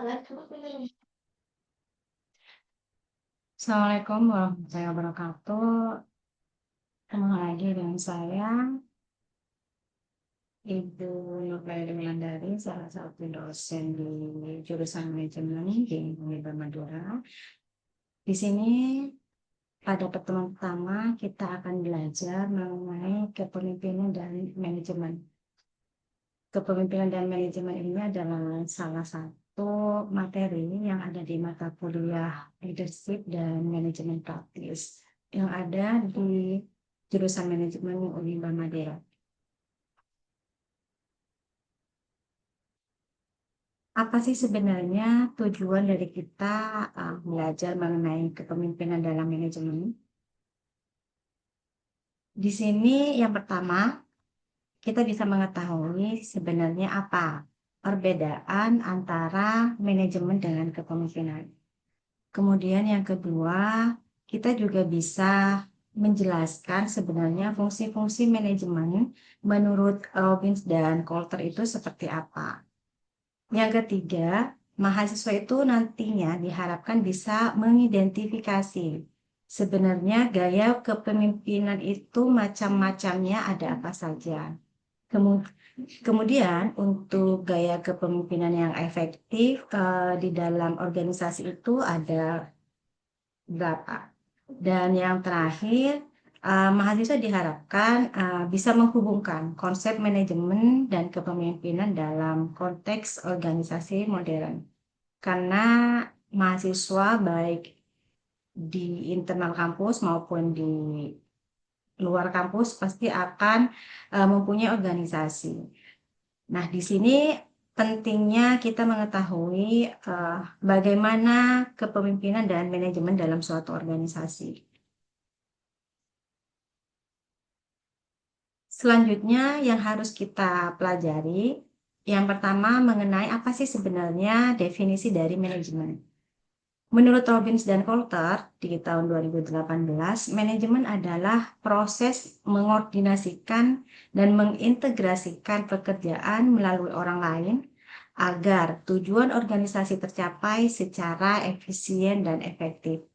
Assalamualaikum warahmatullahi wabarakatuh. Ketemu lagi dengan saya, Ibu Nurbaiti Wulandari, salah satu dosen di jurusan manajemen di Univers Madura. Di sini pada pertemuan pertama kita akan belajar mengenai kepemimpinan dan manajemen. Kepemimpinan dan manajemen ini adalah salah satu materi yang ada di mata kuliah leadership dan manajemen praktis yang ada di jurusan manajemen Univers Madura. Apa sih sebenarnya tujuan dari kita belajar mengenai kepemimpinan dalam manajemen? Di sini yang pertama, kita bisa mengetahui sebenarnya apa perbedaan antara manajemen dengan kepemimpinan. Kemudian yang kedua, kita juga bisa menjelaskan sebenarnya fungsi-fungsi manajemen menurut Robbins dan Colter itu seperti apa. Yang ketiga, mahasiswa itu nantinya diharapkan bisa mengidentifikasi sebenarnya gaya kepemimpinan itu macam-macamnya ada apa saja. Kemudian untuk gaya kepemimpinan yang efektif di dalam organisasi itu ada berapa. Dan yang terakhir, mahasiswa diharapkan bisa menghubungkan konsep manajemen dan kepemimpinan dalam konteks organisasi modern. Karena mahasiswa baik di internal kampus maupun di luar kampus pasti akan mempunyai organisasi. Nah, di sini pentingnya kita mengetahui bagaimana kepemimpinan dan manajemen dalam suatu organisasi. Selanjutnya yang harus kita pelajari, yang pertama mengenai apa sih sebenarnya definisi dari manajemen. Menurut Robbins dan Colter di tahun 2018, manajemen adalah proses mengordinasikan dan mengintegrasikan pekerjaan melalui orang lain agar tujuan organisasi tercapai secara efisien dan efektif.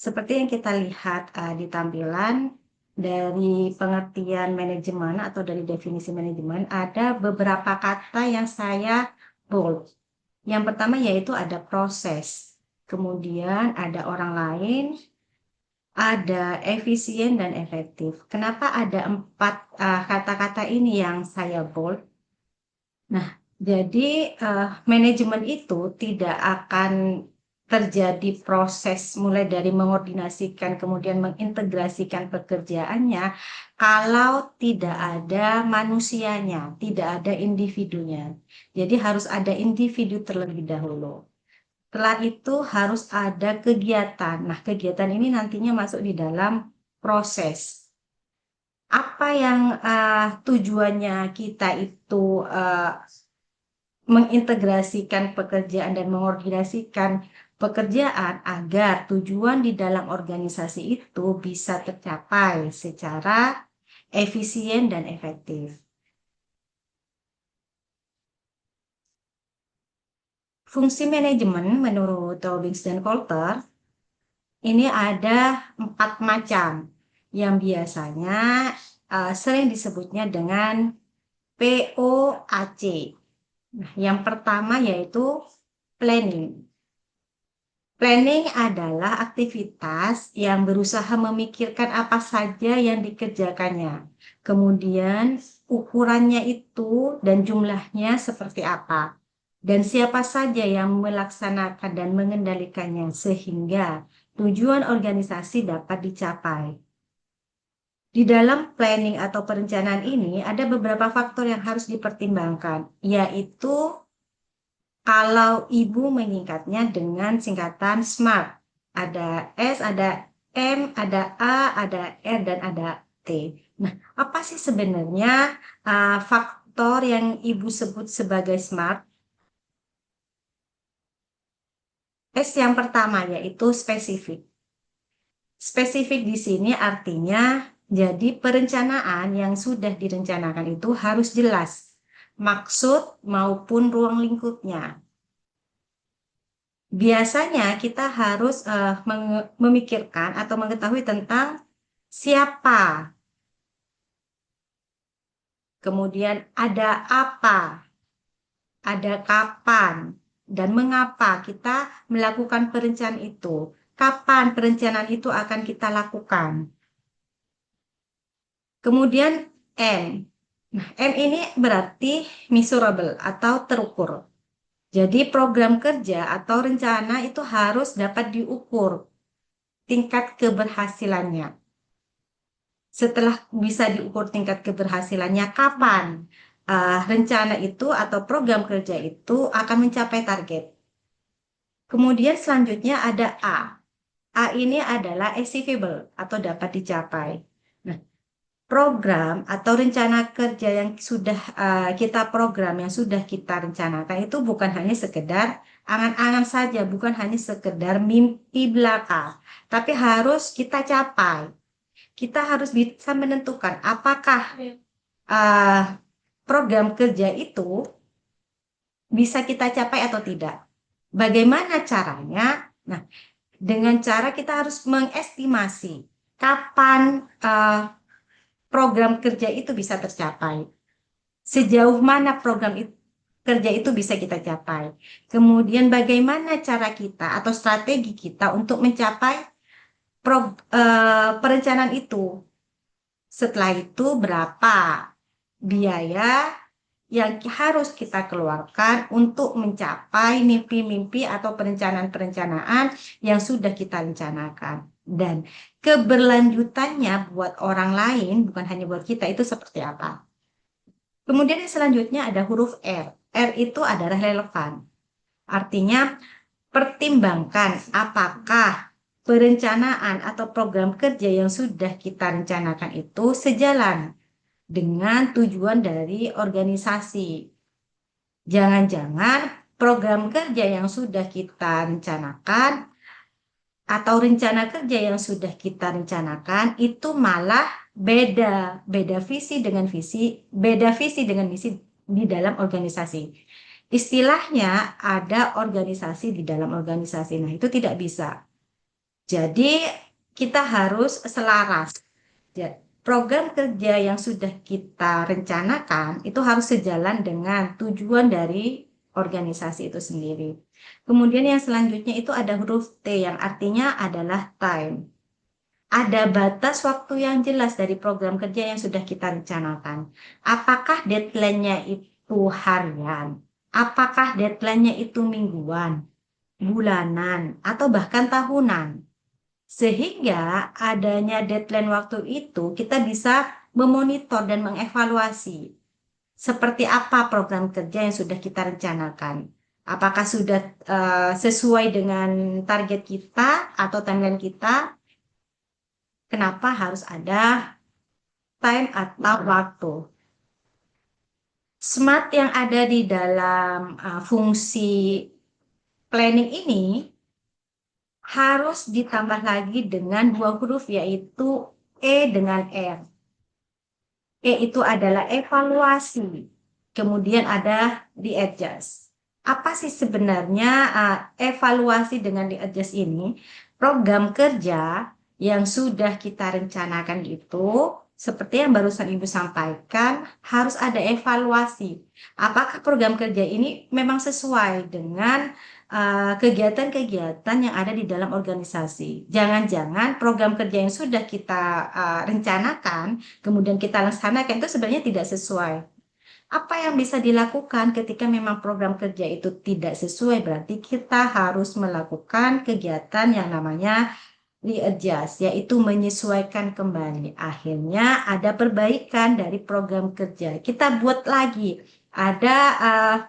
Seperti yang kita lihat di tampilan, dari pengertian manajemen atau dari definisi manajemen, ada beberapa kata yang saya bold. Yang pertama yaitu ada proses, kemudian ada orang lain, ada efisien dan efektif. Kenapa ada 4 kata-kata ini yang saya bold? Nah, jadi manajemen itu tidak akan terjadi proses mulai dari mengordinasikan kemudian mengintegrasikan pekerjaannya kalau tidak ada manusianya, tidak ada individunya. Jadi harus ada individu terlebih dahulu. Setelah itu harus ada kegiatan. Nah, kegiatan ini nantinya masuk di dalam proses. Apa yang tujuannya kita itu mengintegrasikan pekerjaan dan mengordinasikan pekerjaan agar tujuan di dalam organisasi itu bisa tercapai secara efisien dan efektif. Fungsi manajemen menurut Robbins dan Colter ini ada 4 macam yang biasanya sering disebutnya dengan POAC. Nah, yang pertama yaitu planning. Planning adalah aktivitas yang berusaha memikirkan apa saja yang dikerjakannya. Kemudian ukurannya itu dan jumlahnya seperti apa. Dan siapa saja yang melaksanakan dan mengendalikannya sehingga tujuan organisasi dapat dicapai. Di dalam planning atau perencanaan ini ada beberapa faktor yang harus dipertimbangkan, yaitu kalau ibu menyingkatnya dengan singkatan SMART. Ada S, ada M, ada A, ada R, dan ada T. Nah, apa sih sebenarnya faktor yang ibu sebut sebagai SMART? S yang pertama yaitu spesifik. Spesifik di sini artinya jadi perencanaan yang sudah direncanakan itu harus jelas maksud maupun ruang lingkupnya. biasanya kita harus memikirkan atau mengetahui tentang siapa, kemudian ada apa, ada kapan, dan mengapa kita melakukan perencanaan itu. Kapan perencanaan itu akan kita lakukan. Kemudian M. Nah, M ini berarti measurable atau terukur. Jadi program kerja atau rencana itu harus dapat diukur tingkat keberhasilannya. Setelah bisa diukur tingkat keberhasilannya, kapan rencana itu atau program kerja itu akan mencapai target. Kemudian selanjutnya ada A. A ini adalah achievable atau dapat dicapai. Nah, program atau rencana kerja yang sudah kita program, yang sudah kita rencanakan itu bukan hanya sekedar angan-angan saja, bukan hanya sekedar mimpi belaka, tapi harus kita capai. Kita harus bisa menentukan apakah program kerja itu bisa kita capai atau tidak. Bagaimana caranya? Nah, dengan cara kita harus mengestimasi kapan program kerja itu bisa tercapai. Sejauh mana program kerja itu bisa kita capai. Kemudian bagaimana cara kita atau strategi kita untuk mencapai perencanaan itu. Setelah itu berapa biaya yang harus kita keluarkan untuk mencapai mimpi-mimpi atau perencanaan-perencanaan yang sudah kita rencanakan. Dan keberlanjutannya buat orang lain, bukan hanya buat kita, itu seperti apa. Kemudian yang selanjutnya ada huruf R. R itu adalah relevan. Artinya, pertimbangkan apakah perencanaan atau program kerja yang sudah kita rencanakan itu sejalan dengan tujuan dari organisasi. Jangan-jangan program kerja yang sudah kita rencanakan atau rencana kerja yang sudah kita rencanakan itu malah beda visi dengan misi di dalam organisasi. Istilahnya ada organisasi di dalam organisasi. Nah, itu tidak bisa. Jadi kita harus selaras. Program kerja yang sudah kita rencanakan itu harus sejalan dengan tujuan dari organisasi itu sendiri. Kemudian yang selanjutnya itu ada huruf T yang artinya adalah time. Ada batas waktu yang jelas dari program kerja yang sudah kita rencanakan. Apakah deadline-nya itu harian? Apakah deadline-nya itu mingguan, bulanan, atau bahkan tahunan? Sehingga adanya deadline waktu itu kita bisa memonitor dan mengevaluasi seperti apa program kerja yang sudah kita rencanakan. Apakah sudah sesuai dengan target kita atau timeline kita? Kenapa harus ada time atau waktu? Smart yang ada di dalam fungsi planning ini harus ditambah lagi dengan dua huruf yaitu E dengan R. E itu adalah evaluasi. Kemudian ada di-adjust. Apa sih sebenarnya evaluasi dengan di-adjust ini? Program kerja yang sudah kita rencanakan itu, seperti yang barusan Ibu sampaikan, harus ada evaluasi. Apakah program kerja ini memang sesuai dengan kegiatan-kegiatan yang ada di dalam organisasi? Jangan-jangan program kerja yang sudah kita rencanakan kemudian kita laksanakan itu sebenarnya tidak sesuai. Apa yang bisa dilakukan ketika memang program kerja itu tidak sesuai? Berarti kita harus melakukan kegiatan yang namanya readjust, yaitu menyesuaikan kembali. Akhirnya ada perbaikan dari program kerja. Kita buat lagi, ada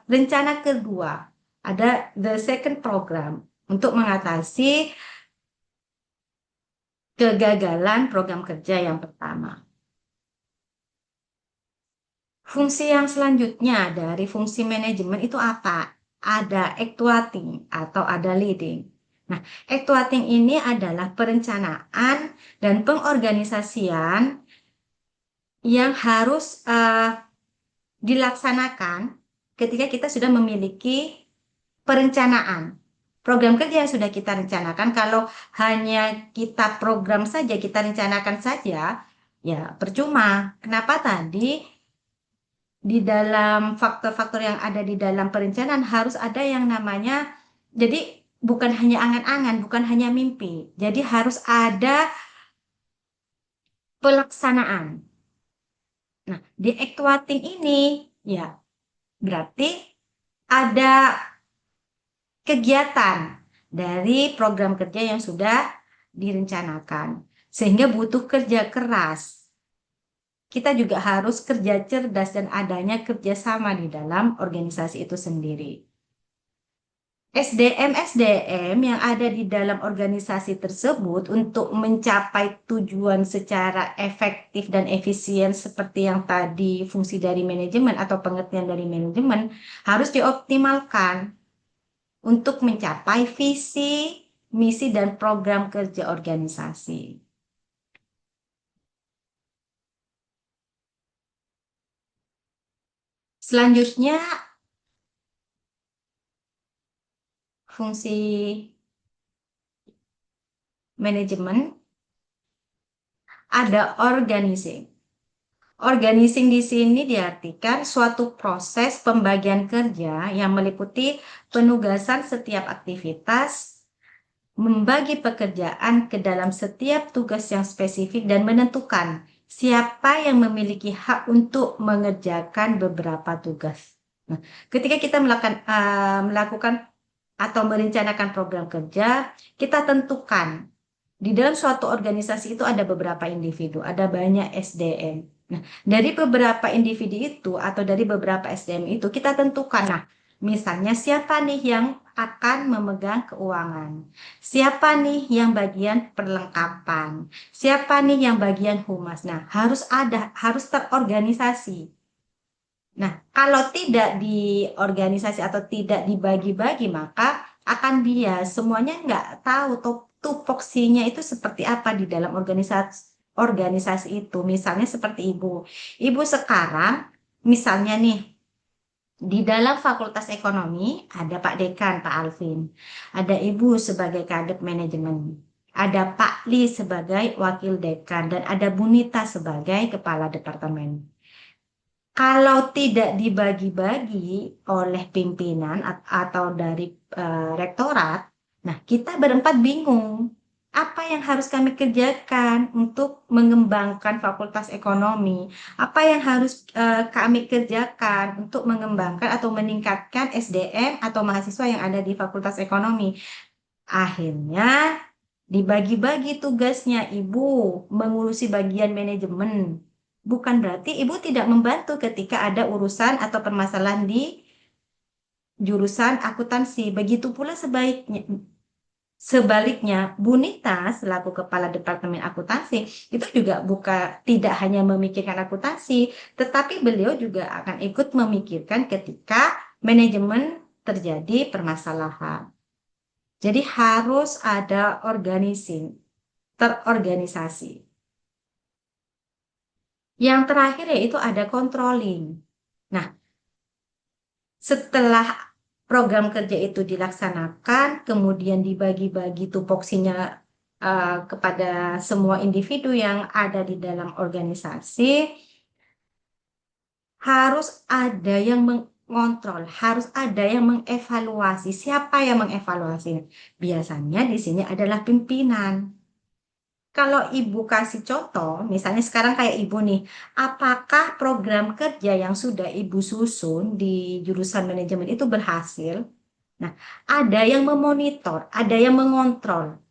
rencana kedua, ada the second program untuk mengatasi kegagalan program kerja yang pertama. Fungsi yang selanjutnya dari fungsi manajemen itu apa? Ada actuating atau ada leading. Nah, actuating ini adalah perencanaan dan pengorganisasian yang harus dilaksanakan ketika kita sudah memiliki perencanaan. program kerja yang sudah kita rencanakan. Kalau hanya kita program saja, kita rencanakan saja, ya percuma. Kenapa tadi di dalam faktor-faktor yang ada di dalam perencanaan harus ada yang namanya, jadi bukan hanya angan-angan, bukan hanya mimpi. Jadi harus ada pelaksanaan. Nah, di actuating ini ya berarti ada kegiatan dari program kerja yang sudah direncanakan. Sehingga butuh kerja keras. Kita juga harus kerja cerdas dan adanya kerjasama di dalam organisasi itu sendiri. SDM-SDM yang ada di dalam organisasi tersebut untuk mencapai tujuan secara efektif dan efisien seperti yang tadi fungsi dari manajemen atau pengertian dari manajemen harus dioptimalkan untuk mencapai visi, misi, dan program kerja organisasi. Selanjutnya, fungsi manajemen ada organizing. Organizing di sini diartikan suatu proses pembagian kerja yang meliputi penugasan setiap aktivitas, membagi pekerjaan ke dalam setiap tugas yang spesifik dan menentukan siapa yang memiliki hak untuk mengerjakan beberapa tugas. Nah, ketika kita melakukan atau merencanakan program kerja, kita tentukan di dalam suatu organisasi itu ada beberapa individu, ada banyak SDM. Nah, dari beberapa individu itu atau dari beberapa SDM itu kita tentukan, nah, misalnya siapa nih yang akan memegang keuangan, siapa nih yang bagian perlengkapan, siapa nih yang bagian humas. Nah, harus terorganisasi. Nah, kalau tidak diorganisasi atau tidak dibagi-bagi, maka akan bias. Semuanya nggak tahu tupoksinya itu seperti apa di dalam organisasi itu. Misalnya seperti ibu. Ibu sekarang, misalnya nih, di dalam Fakultas Ekonomi ada Pak Dekan, Pak Alvin. Ada Ibu sebagai kadep manajemen. Ada Pak Li sebagai wakil dekan. Dan ada Bu Nita sebagai kepala departemen. Kalau tidak dibagi-bagi oleh pimpinan atau dari rektorat, nah kita berempat bingung. Apa yang harus kami kerjakan untuk mengembangkan Fakultas Ekonomi? Apa yang harus kami kerjakan untuk mengembangkan atau meningkatkan SDM atau mahasiswa yang ada di Fakultas Ekonomi? Akhirnya dibagi-bagi tugasnya, Ibu mengurusi bagian manajemen. Bukan berarti Ibu tidak membantu ketika ada urusan atau permasalahan di jurusan akuntansi. Begitu pula sebaliknya, Bu Nita selaku kepala departemen akuntansi itu juga tidak hanya memikirkan akuntansi, tetapi beliau juga akan ikut memikirkan ketika manajemen terjadi permasalahan. Jadi harus ada terorganisasi. Yang terakhir yaitu ada controlling. Nah, setelah program kerja itu dilaksanakan, kemudian dibagi-bagi tupoksinya kepada semua individu yang ada di dalam organisasi, harus ada yang mengontrol, harus ada yang mengevaluasi. Siapa yang mengevaluasi? Biasanya di sini adalah pimpinan. Kalau ibu kasih contoh, misalnya sekarang kayak ibu nih, apakah program kerja yang sudah ibu susun di jurusan manajemen itu berhasil? Nah, ada yang memonitor, ada yang mengontrol.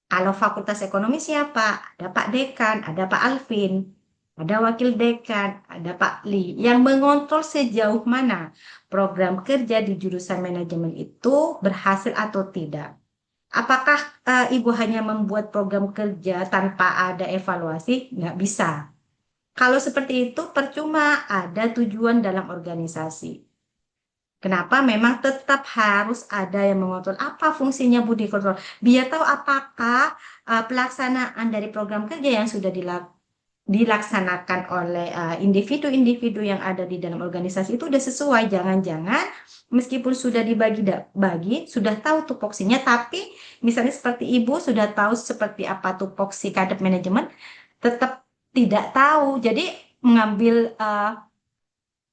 Kalau Fakultas Ekonomi siapa? Ada Pak Dekan, ada Pak Alvin, ada Wakil Dekan, ada Pak Li, yang mengontrol sejauh mana program kerja di jurusan manajemen itu berhasil atau tidak. Apakah Ibu hanya membuat program kerja tanpa ada evaluasi? Nggak bisa. Kalau seperti itu, percuma ada tujuan dalam organisasi. Kenapa? Memang tetap harus ada yang mengontrol. Apa fungsinya Budi Kontrol? Biar tahu apakah pelaksanaan dari program kerja yang sudah dilakukan dilaksanakan oleh individu-individu yang ada di dalam organisasi itu udah sesuai. Jangan-jangan meskipun sudah dibagi-bagi, sudah tahu tupoksinya, tapi misalnya seperti Ibu sudah tahu seperti apa tupoksi kadep manajemen, tetap tidak tahu. Jadi mengambil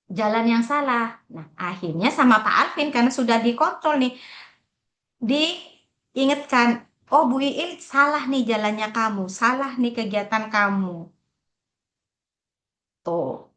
jalan yang salah. Nah, akhirnya sama Pak Alvin karena sudah dikontrol nih, diingatkan, oh Bu Iil salah nih jalannya kamu, salah nih kegiatan kamu. Tuh.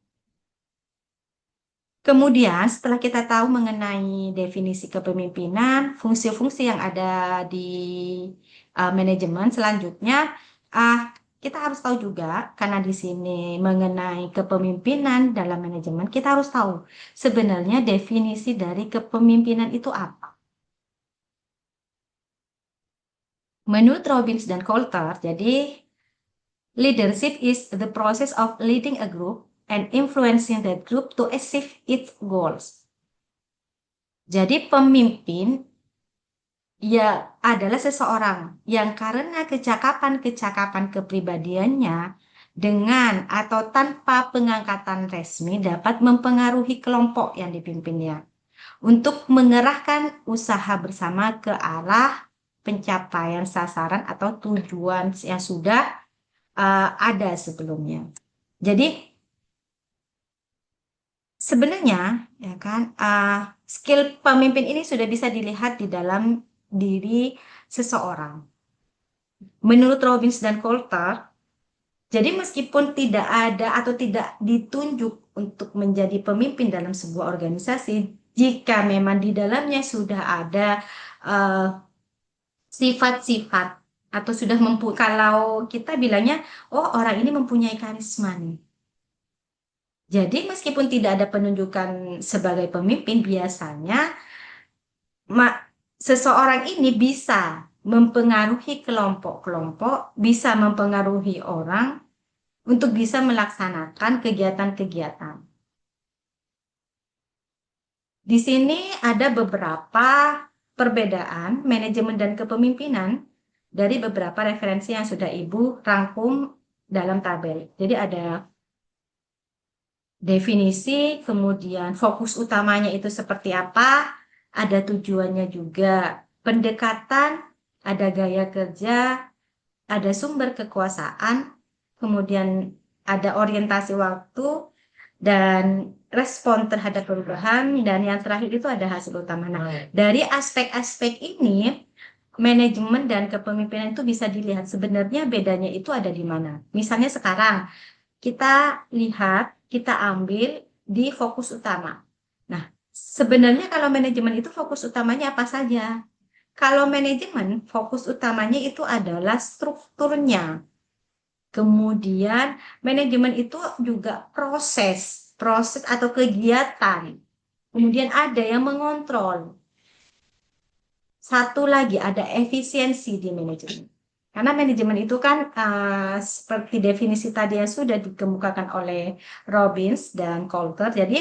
Kemudian setelah kita tahu mengenai definisi kepemimpinan, fungsi-fungsi yang ada di manajemen, selanjutnya uh, kita harus tahu juga karena di sini mengenai kepemimpinan dalam manajemen, kita harus tahu sebenarnya definisi dari kepemimpinan itu apa. Menurut Robbins dan Coulter, jadi leadership is the process of leading a group and influencing that group to achieve its goals. Jadi pemimpin ya adalah seseorang yang karena kecakapan-kecakapan kepribadiannya dengan atau tanpa pengangkatan resmi dapat mempengaruhi kelompok yang dipimpinnya untuk mengerahkan usaha bersama ke arah pencapaian sasaran atau tujuan yang sudah ada sebelumnya. Jadi sebenarnya ya kan skill pemimpin ini sudah bisa dilihat di dalam diri seseorang. Menurut Robbins dan Coulter, jadi meskipun tidak ada atau tidak ditunjuk untuk menjadi pemimpin dalam sebuah organisasi, jika memang di dalamnya sudah ada sifat-sifat atau sudah kalau kita bilangnya, oh orang ini mempunyai karisma nih. Jadi meskipun tidak ada penunjukan sebagai pemimpin, biasanya seseorang ini bisa mempengaruhi kelompok-kelompok, bisa mempengaruhi orang untuk bisa melaksanakan kegiatan-kegiatan. Di sini ada beberapa perbedaan manajemen dan kepemimpinan dari beberapa referensi yang sudah Ibu rangkum dalam tabel. Jadi ada definisi, kemudian fokus utamanya itu seperti apa, ada tujuannya juga, pendekatan, ada gaya kerja, ada sumber kekuasaan, kemudian ada orientasi waktu, dan respon terhadap perubahan, dan yang terakhir itu ada hasil utama. Nah, dari aspek-aspek ini, manajemen dan kepemimpinan itu bisa dilihat sebenarnya bedanya itu ada di mana. Misalnya sekarang, kita lihat, kita ambil di fokus utama. Nah, sebenarnya kalau manajemen itu fokus utamanya apa saja? Kalau manajemen, fokus utamanya itu adalah strukturnya. Kemudian manajemen itu juga proses atau kegiatan. Kemudian ada yang mengontrol. Satu lagi ada efisiensi di manajemen. Karena manajemen itu kan seperti definisi tadi yang sudah dikemukakan oleh Robbins dan Coulter. Jadi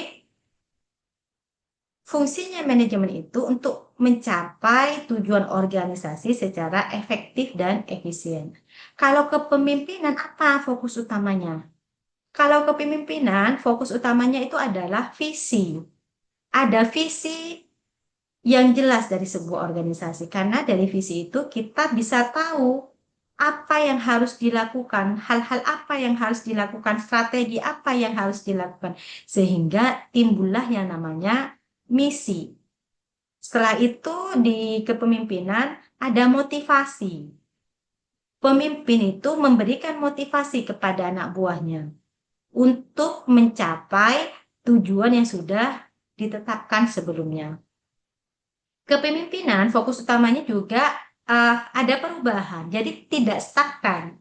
fungsinya manajemen itu untuk mencapai tujuan organisasi secara efektif dan efisien. Kalau kepemimpinan apa fokus utamanya? Kalau kepemimpinan fokus utamanya itu adalah visi. Ada visi yang jelas dari sebuah organisasi. Karena dari visi itu kita bisa tahu apa yang harus dilakukan, hal-hal apa yang harus dilakukan, strategi apa yang harus dilakukan. Sehingga timbullah yang namanya misi. Setelah itu di kepemimpinan ada motivasi. Pemimpin itu memberikan motivasi kepada anak buahnya untuk mencapai tujuan yang sudah ditetapkan sebelumnya. Kepemimpinan fokus utamanya juga ada perubahan, jadi tidak stagnan.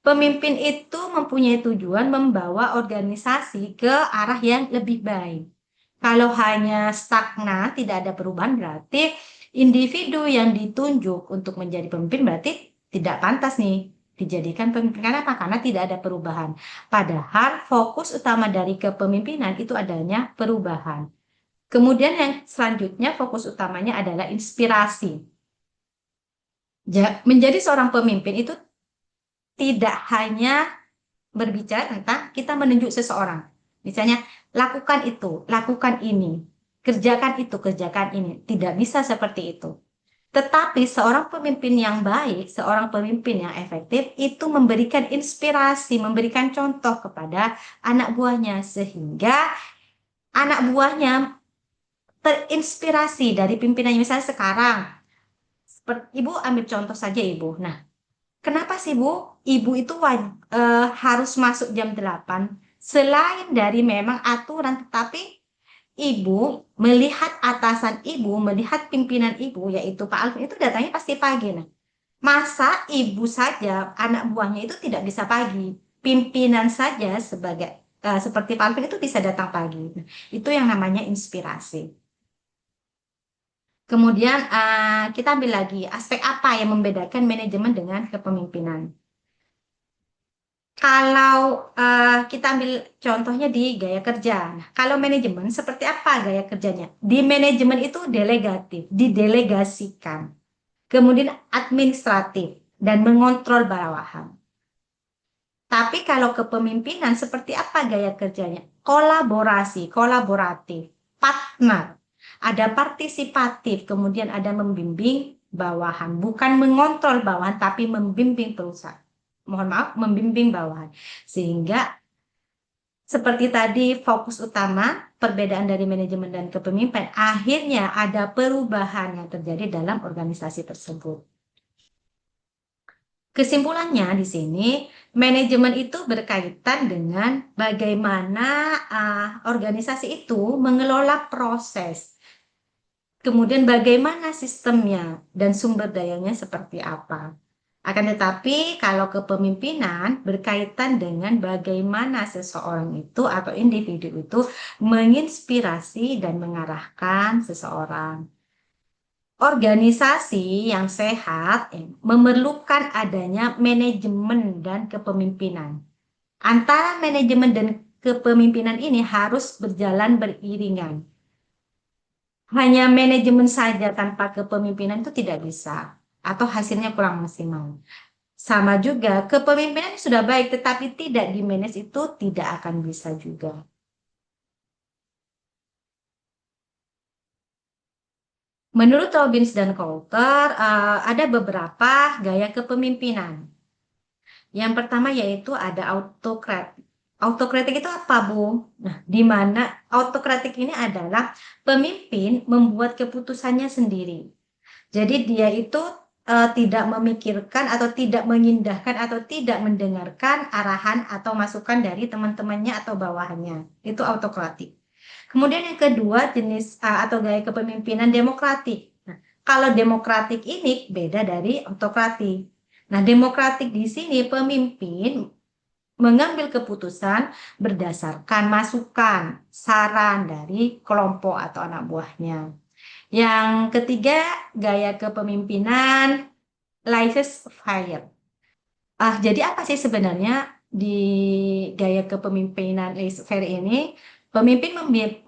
Pemimpin itu mempunyai tujuan membawa organisasi ke arah yang lebih baik. Kalau hanya stagnan, tidak ada perubahan, berarti individu yang ditunjuk untuk menjadi pemimpin berarti tidak pantas nih dijadikan pemimpin. Kenapa? Karena tidak ada perubahan. Padahal fokus utama dari kepemimpinan itu adanya perubahan. Kemudian yang selanjutnya fokus utamanya adalah inspirasi. Menjadi seorang pemimpin itu tidak hanya berbicara tentang kita menunjuk seseorang. Misalnya, lakukan itu, lakukan ini, kerjakan itu, kerjakan ini. Tidak bisa seperti itu. Tetapi seorang pemimpin yang baik, seorang pemimpin yang efektif itu memberikan inspirasi, memberikan contoh kepada anak buahnya sehingga anak buahnya terinspirasi dari pimpinannya. Misalnya sekarang, Ibu ambil contoh saja Ibu. Nah, kenapa sih Bu, Ibu itu harus masuk jam 8? Selain dari memang aturan, tetapi Ibu melihat atasan Ibu, melihat pimpinan Ibu, yaitu Pak Alvin, itu datangnya pasti pagi. Nah, masa Ibu saja, anak buahnya itu tidak bisa pagi? Pimpinan saja seperti Pak Alvin itu bisa datang pagi. Nah, itu yang namanya inspirasi. Kemudian kita ambil lagi aspek apa yang membedakan manajemen dengan kepemimpinan. Kalau kita ambil contohnya di gaya kerja. Nah, kalau manajemen seperti apa gaya kerjanya? Di manajemen itu delegatif, didelegasikan. Kemudian administratif dan mengontrol bawahan. Tapi kalau kepemimpinan seperti apa gaya kerjanya? Kolaborasi, kolaboratif, partner. Ada partisipatif, kemudian ada membimbing bawahan. Bukan mengontrol bawahan, tapi membimbing perusahaan. Mohon maaf, membimbing bawahan. Sehingga seperti tadi fokus utama, perbedaan dari manajemen dan kepemimpinan, akhirnya ada perubahan yang terjadi dalam organisasi tersebut. Kesimpulannya di sini, manajemen itu berkaitan dengan bagaimana organisasi itu mengelola proses, kemudian bagaimana sistemnya dan sumber dayanya seperti apa. Akan tetapi, kalau kepemimpinan berkaitan dengan bagaimana seseorang itu atau individu itu menginspirasi dan mengarahkan seseorang. Organisasi yang sehat memerlukan adanya manajemen dan kepemimpinan. Antara manajemen dan kepemimpinan ini harus berjalan beriringan. Hanya manajemen saja tanpa kepemimpinan itu tidak bisa, atau hasilnya kurang maksimal. Sama juga, kepemimpinan sudah baik, tetapi tidak di-manage itu tidak akan bisa juga. Menurut Robbins dan Coulter, ada beberapa gaya kepemimpinan. Yang pertama yaitu ada autokratik. Autokratik itu apa, Bu? Nah, di mana autokratik ini adalah pemimpin membuat keputusannya sendiri. Jadi dia itu tidak memikirkan atau tidak mengindahkan atau tidak mendengarkan arahan atau masukan dari teman-temannya atau bawahannya. Itu autokratik. Kemudian yang kedua jenis atau gaya kepemimpinan demokratik. Nah, kalau demokratik ini beda dari autokratik. Nah, demokratik di sini pemimpin mengambil keputusan berdasarkan masukan, saran dari kelompok atau anak buahnya. Yang ketiga, gaya kepemimpinan laissez-faire. Jadi apa sih sebenarnya di gaya kepemimpinan laissez-faire ini? Pemimpin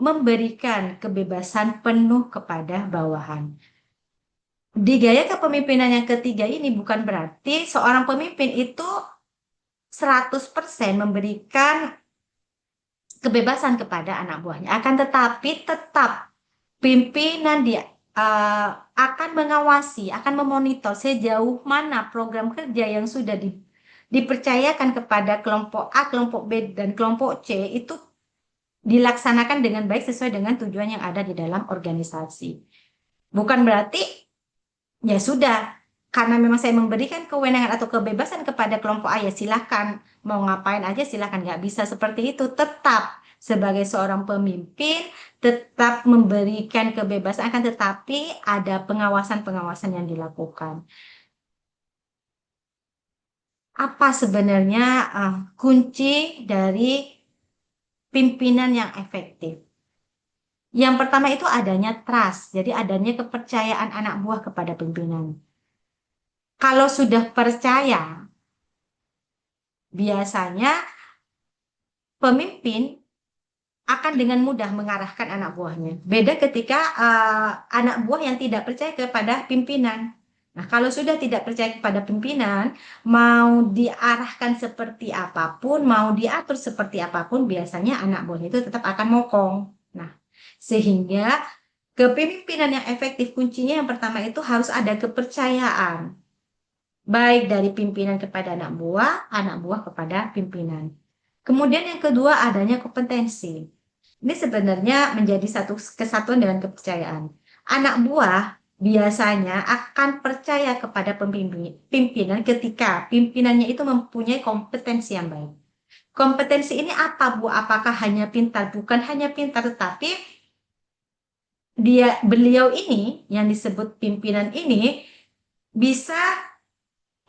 memberikan kebebasan penuh kepada bawahan. Di gaya kepemimpinan yang ketiga ini bukan berarti seorang pemimpin itu 100% memberikan kebebasan kepada anak buahnya. Akan tetapi tetap pimpinan dia akan mengawasi, akan memonitor sejauh mana program kerja yang sudah dipercayakan kepada kelompok A, kelompok B, dan kelompok C itu dilaksanakan dengan baik sesuai dengan tujuan yang ada di dalam organisasi. Bukan berarti ya sudah, karena memang saya memberikan kewenangan atau kebebasan kepada kelompok A, ya silahkan mau ngapain aja silahkan, nggak bisa seperti itu. Tetap sebagai seorang pemimpin tetap memberikan kebebasan, akan tetapi ada pengawasan-pengawasan yang dilakukan. Apa sebenarnya kunci dari pimpinan yang efektif? Yang pertama itu adanya trust, jadi adanya kepercayaan anak buah kepada pimpinan. Kalau sudah percaya, biasanya pemimpin akan dengan mudah mengarahkan anak buahnya. Beda ketika anak buah yang tidak percaya kepada pimpinan. Nah, kalau sudah tidak percaya kepada pimpinan, mau diarahkan seperti apapun, mau diatur seperti apapun, biasanya anak buahnya itu tetap akan mokong. Nah, sehingga kepemimpinan yang efektif kuncinya yang pertama itu harus ada kepercayaan, baik dari pimpinan kepada anak buah kepada pimpinan. Kemudian yang kedua adanya kompetensi. Ini sebenarnya menjadi satu kesatuan dengan kepercayaan. Anak buah biasanya akan percaya kepada pimpinan ketika pimpinannya itu mempunyai kompetensi yang baik. Kompetensi ini apa, Bu? Apakah hanya pintar? Bukan hanya pintar, tetapi beliau ini yang disebut pimpinan ini bisa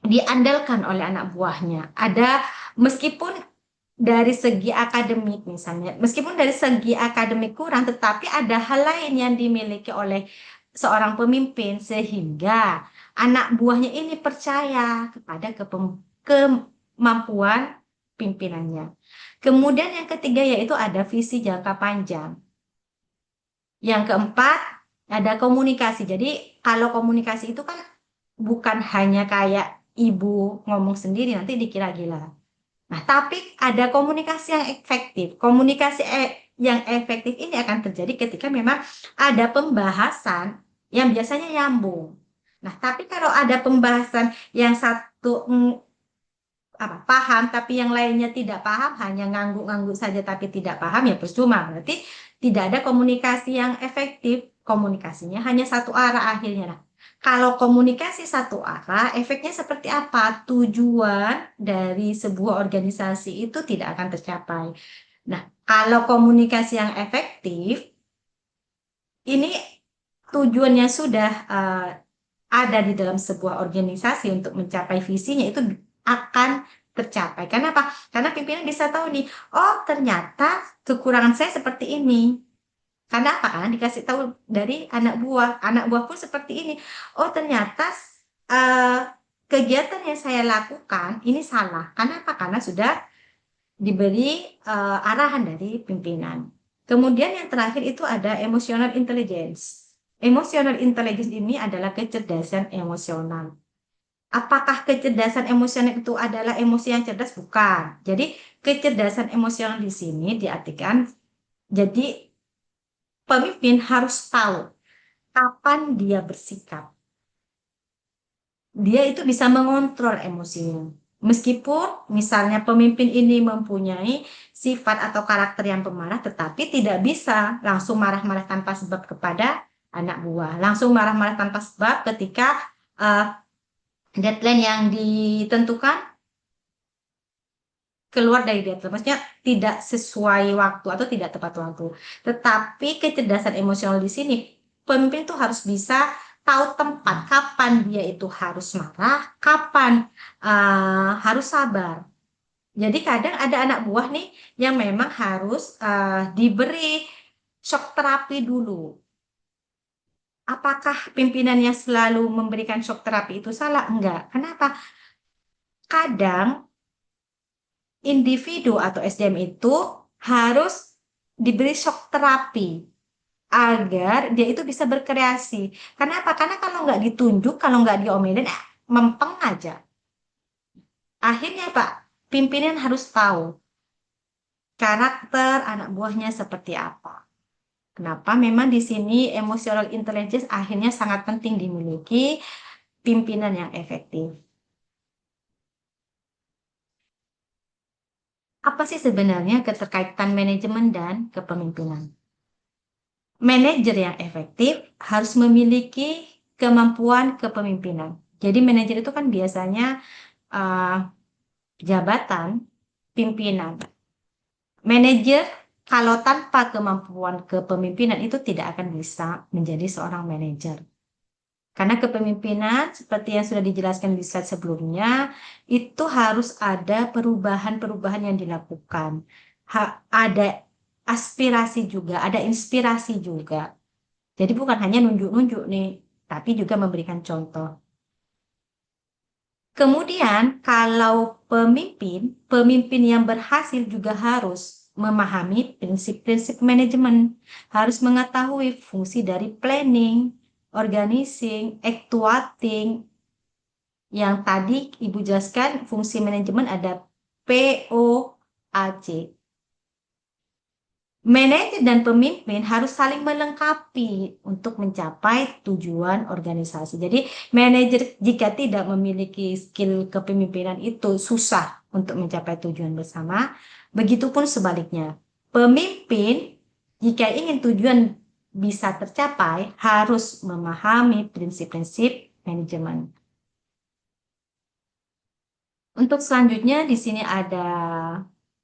diandalkan oleh anak buahnya. Ada meskipun dari segi akademik misalnya, meskipun dari segi akademik kurang, tetapi ada hal lain yang dimiliki oleh seorang pemimpin sehingga anak buahnya ini percaya kepada kemampuan pimpinannya. Kemudian yang ketiga yaitu ada visi jangka panjang. Yang keempat ada komunikasi. Jadi kalau komunikasi itu kan bukan hanya kayak ibu ngomong sendiri nanti dikira gila. Nah, tapi ada komunikasi yang efektif. Komunikasi yang efektif ini akan terjadi ketika memang ada pembahasan yang biasanya nyambung. Nah, tapi kalau ada pembahasan yang satu paham, tapi yang lainnya tidak paham, hanya ngangguk-ngangguk saja tapi tidak paham, ya percuma. Berarti tidak ada komunikasi yang efektif. Komunikasinya hanya satu arah akhirnya. Nah, kalau komunikasi satu arah, efeknya seperti apa? Tujuan dari sebuah organisasi itu tidak akan tercapai. Nah, kalau komunikasi yang efektif, ini tujuannya sudah ada di dalam sebuah organisasi untuk mencapai visinya itu akan tercapai. Kenapa? Karena pimpinan bisa tahu nih, oh ternyata kekurangan saya seperti ini. Karena apa? Karena dikasih tahu dari anak buah. Anak buah pun seperti ini. Oh ternyata uh, kegiatan yang saya lakukan ini salah. Karena apa? Karena sudah diberi arahan dari pimpinan. Kemudian yang terakhir itu ada emotional intelligence. Emotional intelligence ini adalah kecerdasan emosional. Apakah kecerdasan emosional itu adalah emosi yang cerdas? Bukan. Jadi kecerdasan emosional di sini diartikan jadi pemimpin harus tahu kapan dia bersikap. Dia itu bisa mengontrol emosinya. Meskipun misalnya pemimpin ini mempunyai sifat atau karakter yang pemarah, tetapi tidak bisa langsung marah-marah tanpa sebab kepada anak buah. Langsung marah-marah tanpa sebab ketika deadline yang ditentukan keluar dari deadline. Maksudnya tidak sesuai waktu atau tidak tepat waktu. Tetapi kecerdasan emosional di sini, pemimpin itu harus bisa tahu tempat kapan dia itu harus marah, kapan harus sabar. Jadi kadang ada anak buah nih yang memang harus diberi shock terapi dulu. Apakah pimpinannya selalu memberikan shock terapi itu salah? Enggak. Kenapa? Kadang individu atau SDM itu harus diberi shock terapi agar dia itu bisa berkreasi. Kenapa? Karena kalau nggak ditunjuk, kalau nggak diomelin, mempeng aja. Akhirnya Pak, pimpinan harus tahu karakter anak buahnya seperti apa. Kenapa? Memang di sini emotional intelligence akhirnya sangat penting dimiliki pimpinan yang efektif. Apa sih sebenarnya keterkaitan manajemen dan kepemimpinan? Manajer yang efektif harus memiliki kemampuan kepemimpinan. Jadi manajer itu kan biasanya uh, jabatan pimpinan. Manajer kalau tanpa kemampuan kepemimpinan itu tidak akan bisa menjadi seorang manajer. Karena kepemimpinan seperti yang sudah dijelaskan di slide sebelumnya itu harus ada perubahan-perubahan yang dilakukan. Ada aspirasi juga, ada inspirasi juga. Jadi bukan hanya nunjuk-nunjuk nih, tapi juga memberikan contoh. Kemudian kalau pemimpin yang berhasil juga harus memahami prinsip-prinsip manajemen, harus mengetahui fungsi dari planning, organizing, actuating, Yang tadi Ibu jelaskan fungsi manajemen ada POAC. Manajer dan pemimpin harus saling melengkapi untuk mencapai tujuan organisasi. Jadi, manajer jika tidak memiliki skill kepemimpinan itu susah untuk mencapai tujuan bersama. Begitupun sebaliknya. Pemimpin jika ingin tujuan bisa tercapai harus memahami prinsip-prinsip manajemen. Untuk selanjutnya di sini ada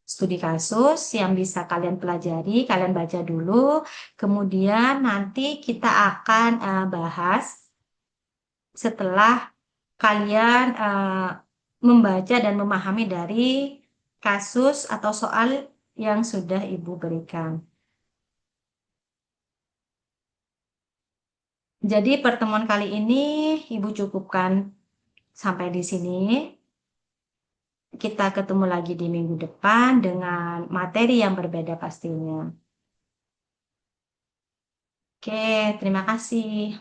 studi kasus yang bisa kalian pelajari, kalian baca dulu. Kemudian nanti kita akan bahas setelah kalian membaca dan memahami dari kasus atau soal yang sudah Ibu berikan. Jadi pertemuan kali ini Ibu cukupkan sampai di sini. Kita ketemu lagi di minggu depan dengan materi yang berbeda pastinya. Oke, terima kasih.